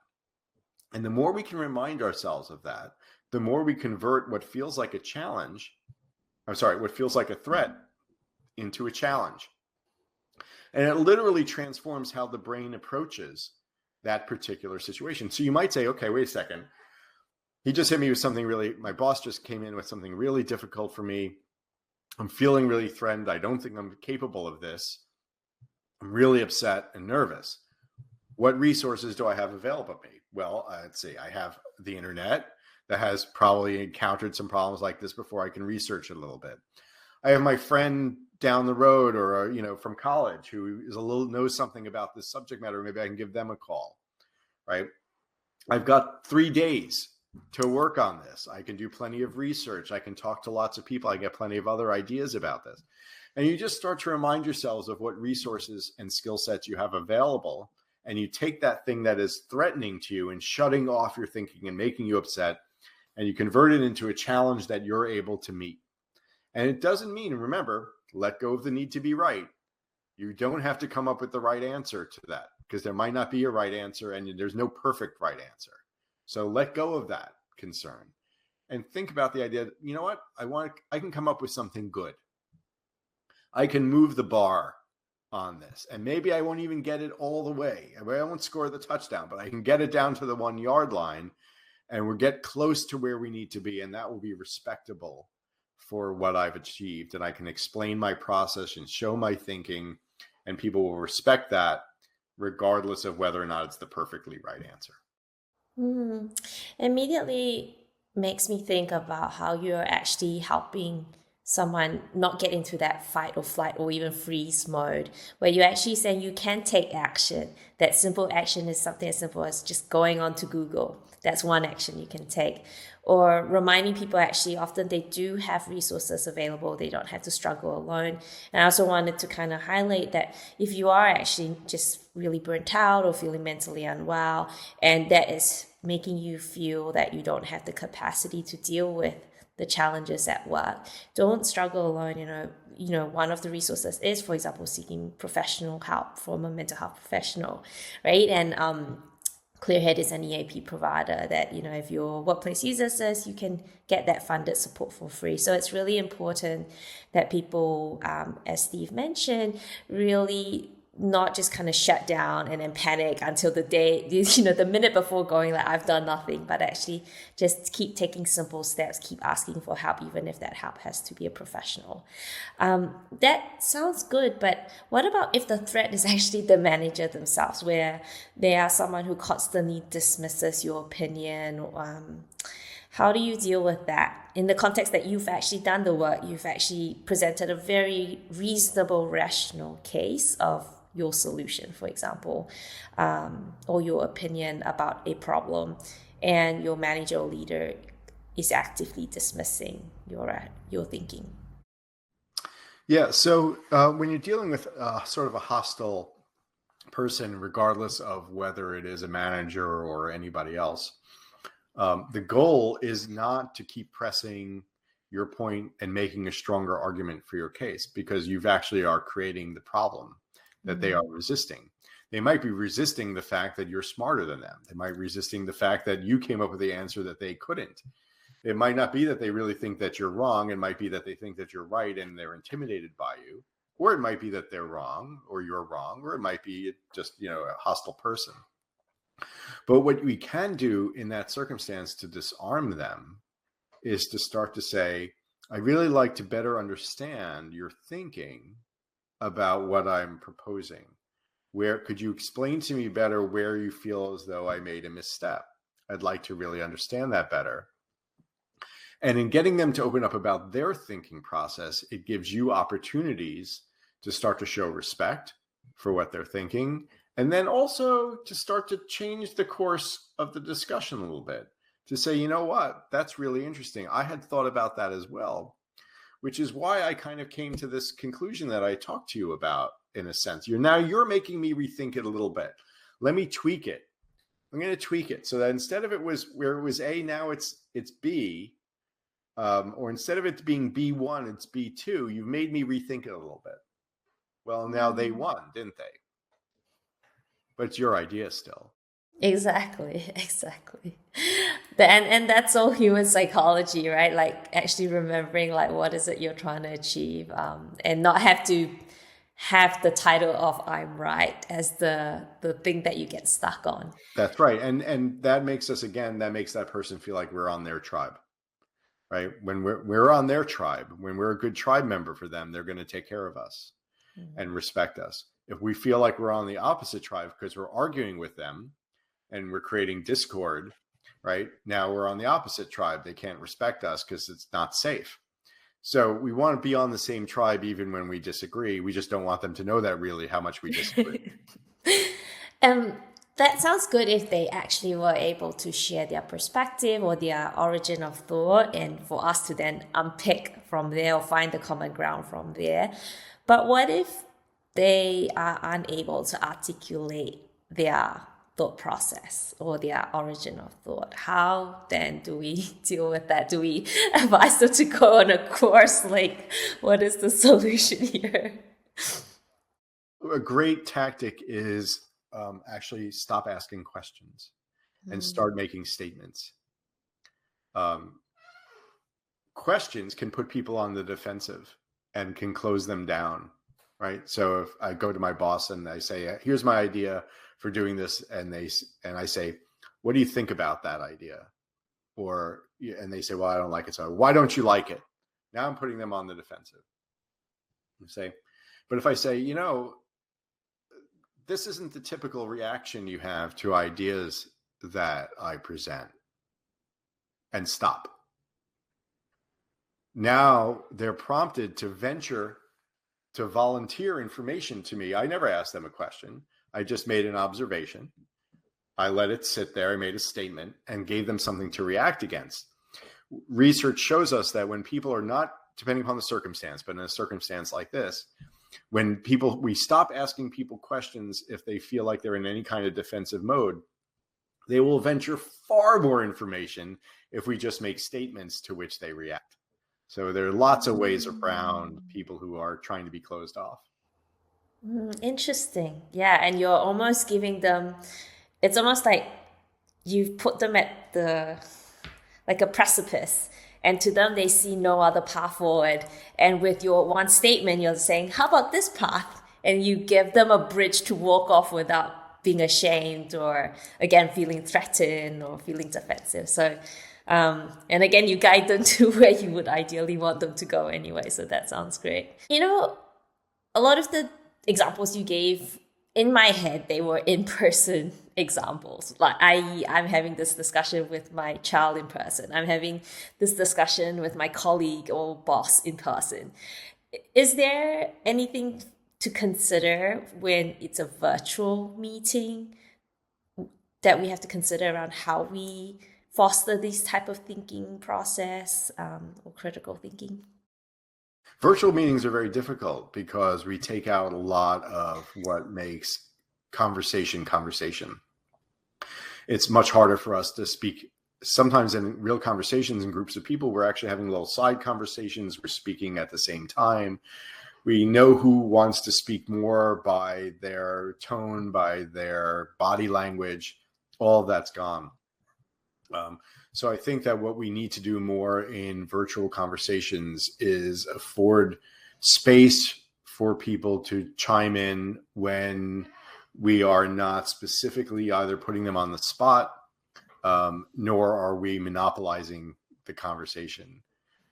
And the more we can remind ourselves of that, the more we convert what feels like a challenge, what feels like a threat into a challenge. And it literally transforms how the brain approaches that particular situation. So you might say, okay, wait a second. He just hit me with something my boss just came in with something really difficult for me. I'm feeling really threatened. I don't think I'm capable of this. I'm really upset and nervous. What resources do I have available to me? Well, let's see. I have the internet that has probably encountered some problems like this before. I can research it a little bit. I have my friend down the road, or from college, who knows something about this subject matter. Maybe I can give them a call, right? I've got 3 days to work on this. I can do plenty of research. I can talk to lots of people. I get plenty of other ideas about this. And you just start to remind yourselves of what resources and skill sets you have available. And you take that thing that is threatening to you and shutting off your thinking and making you upset, and you convert it into a challenge that you're able to meet. And it doesn't mean, and remember, let go of the need to be right. You don't have to come up with the right answer to that, because there might not be a right answer, and there's no perfect right answer. So let go of that concern and think about the idea that, you know what, I can come up with something good. I can move the bar on this, and maybe I won't even get it all the way. I won't score the touchdown, but I can get it down to the 1 yard line, and we'll get close to where we need to be. And that will be respectable for what I've achieved. And I can explain my process and show my thinking, and people will respect that regardless of whether or not it's the perfectly right answer. Immediately makes me think about how you're actually helping someone not get into that fight or flight or even freeze mode, where you're actually saying you can take action. That simple action is something as simple as just going on to Google. That's one action you can take. Or reminding people, actually, often they do have resources available. They don't have to struggle alone. And I also wanted to kind of highlight that if you are actually just really burnt out or feeling mentally unwell, and that is making you feel that you don't have the capacity to deal with the challenges at work, don't struggle alone. One of the resources is, for example, seeking professional help from a mental health professional, right? And Clearhead is an EAP provider that, if your workplace uses this, you can get that funded support for free. So it's really important that people, as Steve mentioned, really not just kind of shut down and then panic until the day, the minute before, going like, I've done nothing, but actually just keep taking simple steps, keep asking for help, even if that help has to be a professional. That sounds good, but what about if the threat is actually the manager themselves, where they are someone who constantly dismisses your opinion? How do you deal with that in the context that you've actually done the work? You've actually presented a very reasonable, rational case of your solution, for example, or your opinion about a problem, and your manager or leader is actively dismissing your thinking. Yeah. So when you're dealing with sort of a hostile person, regardless of whether it is a manager or anybody else, the goal is not to keep pressing your point and making a stronger argument for your case, because you've actually are creating the problem that they are resisting. They might be resisting the fact that you're smarter than them. They might be resisting the fact that you came up with the answer that they couldn't. It might not be that they really think that you're wrong. It might be that they think that you're right and they're intimidated by you. Or it might be that they're wrong or you're wrong, or it might be just, a hostile person. But what we can do in that circumstance to disarm them is to start to say, I really like to better understand your thinking about what I'm proposing. Where could you explain to me better where you feel as though I made a misstep? I'd like to really understand that better. And in getting them to open up about their thinking process, it gives you opportunities to start to show respect for what they're thinking, and then also to start to change the course of the discussion a little bit, to say, you know what, that's really interesting. I had thought about that as well, which is why I kind of came to this conclusion that I talked to you about, in a sense. You're making me rethink it a little bit. Let me tweak it. I'm going to tweak it so that instead of it was where it was A, now it's B, or instead of it being B1, it's B2. You've made me rethink it a little bit. Well, now they won, didn't they? But it's your idea still. Exactly, exactly. And that's all human psychology, right? Like actually remembering like what is it you're trying to achieve, and not have to have the title of I'm right as the thing that you get stuck on. That's right. And that makes us, again, that makes that person feel like we're on their tribe. Right? When we're on their tribe, when we're a good tribe member for them, they're going to take care of us and respect us. If we feel like we're on the opposite tribe because we're arguing with them and we're creating discord, right? Now we're on the opposite tribe. They can't respect us because it's not safe. So we want to be on the same tribe even when we disagree. We just don't want them to know that really how much we disagree. That sounds good if they actually were able to share their perspective or their origin of thought, and for us to then unpick from there or find the common ground from there. But what if they are unable to articulate their thought process or their origin of thought? How then do we deal with that? Do we advise them to go on a course? Like, what is the solution here? A great tactic is actually stop asking questions and start making statements. Questions can put people on the defensive and can close them down, right? So if I go to my boss and I say, here's my idea for doing this, and I say, what do you think about that idea? And they say, well, I don't like it. So why don't you like it? Now I'm putting them on the defensive. But if I say, this isn't the typical reaction you have to ideas that I present, and stop. Now they're prompted to volunteer information to me. I never asked them a question. I just made an observation. I let it sit there. I made a statement and gave them something to react against. Research shows us that when people are not, depending upon the circumstance, but in a circumstance like this, when we stop asking people questions if they feel like they're in any kind of defensive mode, they will venture far more information if we just make statements to which they react. So there are lots of ways around people who are trying to be closed off. Interesting. Yeah, and you're almost giving them, it's almost like you've put them at like a precipice, and to them they see no other path forward, and with your one statement you're saying, how about this path? And you give them a bridge to walk off without being ashamed or again feeling threatened or feeling defensive. So and again, you guide them to where you would ideally want them to go anyway. So that sounds great. A lot of the examples you gave, in my head, they were in-person examples. Like I'm having this discussion with my child in person. I'm having this discussion with my colleague or boss in person. Is there anything to consider when it's a virtual meeting that we have to consider around how we foster this type of thinking process or critical thinking? Virtual meetings are very difficult because we take out a lot of what makes conversation. It's much harder for us to speak. Sometimes in real conversations in groups of people, we're actually having little side conversations. We're speaking at the same time. We know who wants to speak more by their tone, by their body language. All of that's gone. So I think that what we need to do more in virtual conversations is afford space for people to chime in when we are not specifically either putting them on the spot, nor are we monopolizing the conversation.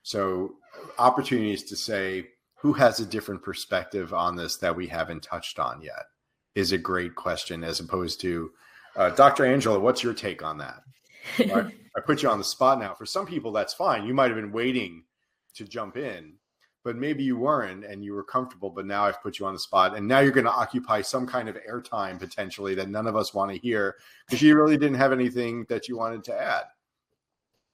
So opportunities to say, who has a different perspective on this that we haven't touched on yet, is a great question, as opposed to, Dr. Angela, what's your take on that? Right? I put you on the spot now. For some people, that's fine. You might have been waiting to jump in, but maybe you weren't and you were comfortable, but now I've put you on the spot, and now you're going to occupy some kind of airtime potentially that none of us want to hear because you really didn't have anything that you wanted to add.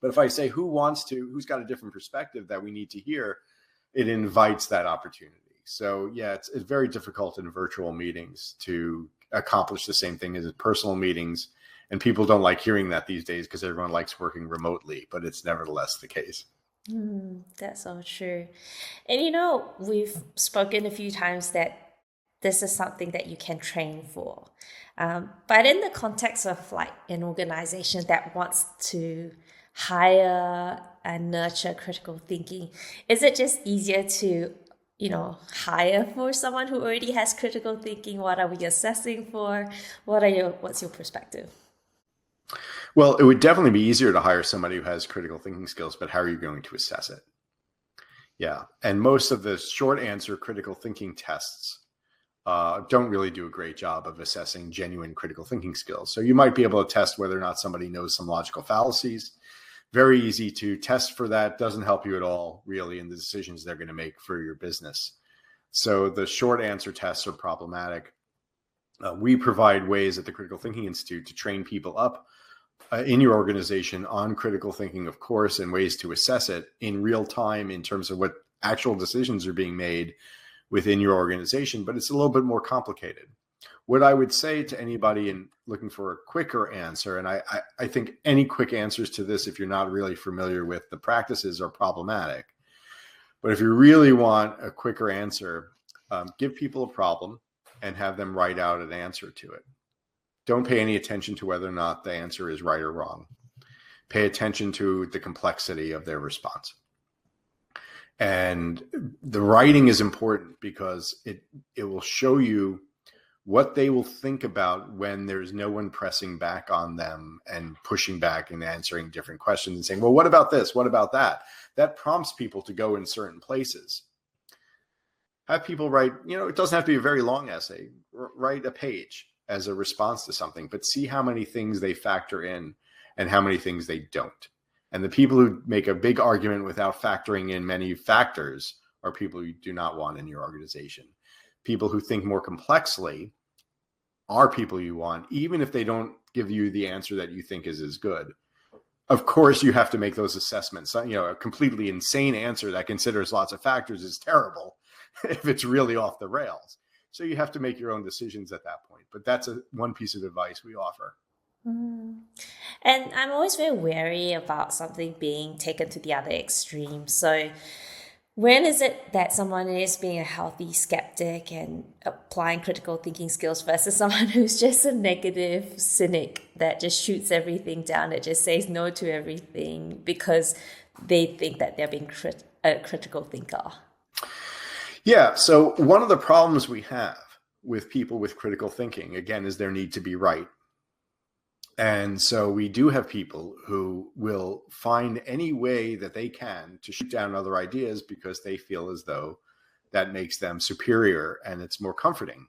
But if I say who's got a different perspective that we need to hear, it invites that opportunity. So yeah, it's very difficult in virtual meetings to accomplish the same thing as in personal meetings. And people don't like hearing that these days because everyone likes working remotely, but it's nevertheless the case. That's so true. And we've spoken a few times that this is something that you can train for. But in the context of like an organization that wants to hire and nurture critical thinking, is it just easier to, hire for someone who already has critical thinking? What are we assessing for? What's your perspective? Well, it would definitely be easier to hire somebody who has critical thinking skills, but how are you going to assess it? Yeah. And most of the short answer critical thinking tests don't really do a great job of assessing genuine critical thinking skills. So you might be able to test whether or not somebody knows some logical fallacies. Very easy to test for that. Doesn't help you at all, really, in the decisions they're going to make for your business. So the short answer tests are problematic. We provide ways at the Critical Thinking Institute to train people up in your organization on critical thinking, of course, and ways to assess it in real time in terms of what actual decisions are being made within your organization, but it's a little bit more complicated. What I would say to anybody in looking for a quicker answer, and I think any quick answers to this, if you're not really familiar with the practices, are problematic. But if you really want a quicker answer, give people a problem and have them write out an answer to it. Don't pay any attention to whether or not the answer is right or wrong. Pay attention to the complexity of their response. And the writing is important because it will show you what they will think about when there's no one pressing back on them and pushing back and answering different questions and saying, well, what about this? What about that? That prompts people to go in certain places. Have people write, it doesn't have to be a very long essay. Write a page as a response to something, but see how many things they factor in and how many things they don't. And the people who make a big argument without factoring in many factors are people you do not want in your organization. People who think more complexly are people you want, even if they don't give you the answer that you think is as good. Of course, you have to make those assessments. A completely insane answer that considers lots of factors is terrible if it's really off the rails. So you have to make your own decisions at that point. But that's one piece of advice we offer. And I'm always very wary about something being taken to the other extreme. So when is it that someone is being a healthy skeptic and applying critical thinking skills versus someone who's just a negative cynic that just shoots everything down, that just says no to everything because they think that they're being a critical thinker? Yeah. So one of the problems we have with people with critical thinking, again, is their need to be right. And so we do have people who will find any way that they can to shoot down other ideas because they feel as though that makes them superior and it's more comforting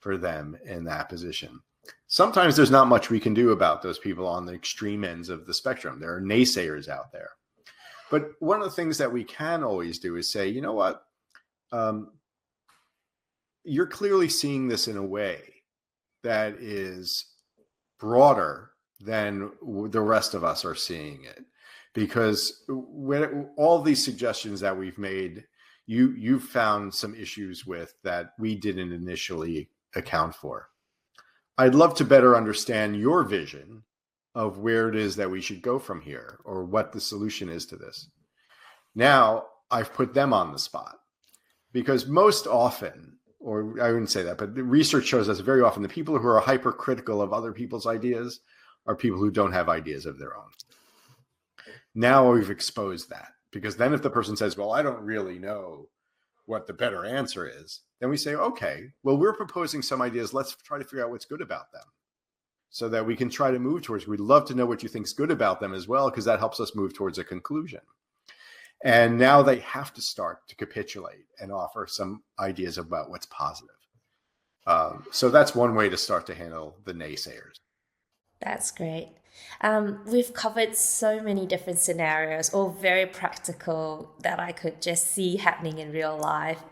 for them in that position. Sometimes there's not much we can do about those people on the extreme ends of the spectrum. There are naysayers out there. But one of the things that we can always do is say, you know what? You're clearly seeing this in a way that is broader than the rest of us are seeing it, because when all these suggestions that we've made, you've found some issues with that we didn't initially account for. I'd love to better understand your vision of where it is that we should go from here, or what the solution is to this. Now I've put them on the spot, because most often, or I wouldn't say that, but the research shows us very often the people who are hypercritical of other people's ideas are people who don't have ideas of their own. Now we've exposed that, because then if the person says, well, I don't really know what the better answer is, then we say, okay, well, we're proposing some ideas. Let's try to figure out what's good about them so that we can try to move towards, we'd love to know what you think is good about them as well, because that helps us move towards a conclusion. And now they have to start to capitulate and offer some ideas about what's positive. So that's one way to start to handle the naysayers. That's great. We've covered so many different scenarios, all very practical that I could just see happening in real life,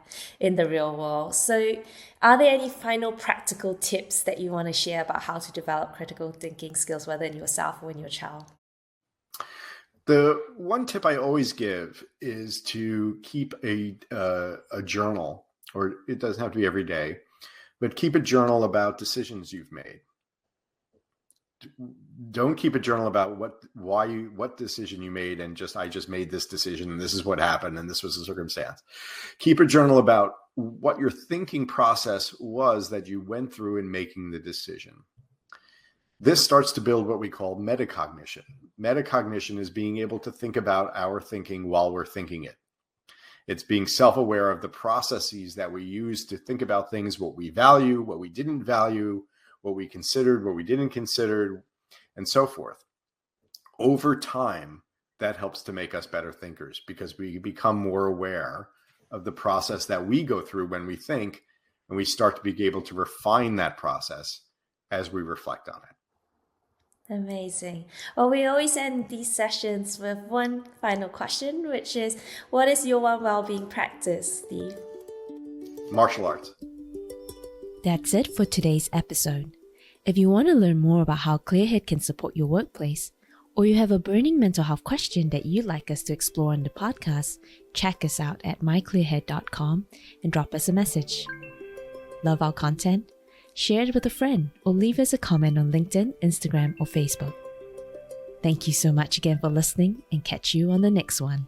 in the real world. So, are there any final practical tips that you want to share about how to develop critical thinking skills, whether in yourself or in your child? The one tip I always give is to keep a journal, or it doesn't have to be every day, but keep a journal about decisions you've made. Don't keep a journal about what decision you made and I just made this decision and this is what happened and this was the circumstance. Keep a journal about what your thinking process was that you went through in making the decision. This starts to build what we call metacognition. Metacognition is being able to think about our thinking while we're thinking it. It's being self-aware of the processes that we use to think about things, what we value, what we didn't value, what we considered, what we didn't consider, and so forth. Over time, that helps to make us better thinkers because we become more aware of the process that we go through when we think, and we start to be able to refine that process as we reflect on it. Amazing. Well, we always end these sessions with one final question, which is, what is your one well-being practice, Steve? Martial arts. That's it for today's episode. If you want to learn more about how Clearhead can support your workplace, or you have a burning mental health question that you'd like us to explore on the podcast, check us out at myclearhead.com and drop us a message. Love our content? Share it with a friend or leave us a comment on LinkedIn, Instagram, or Facebook. Thank you so much again for listening and catch you on the next one.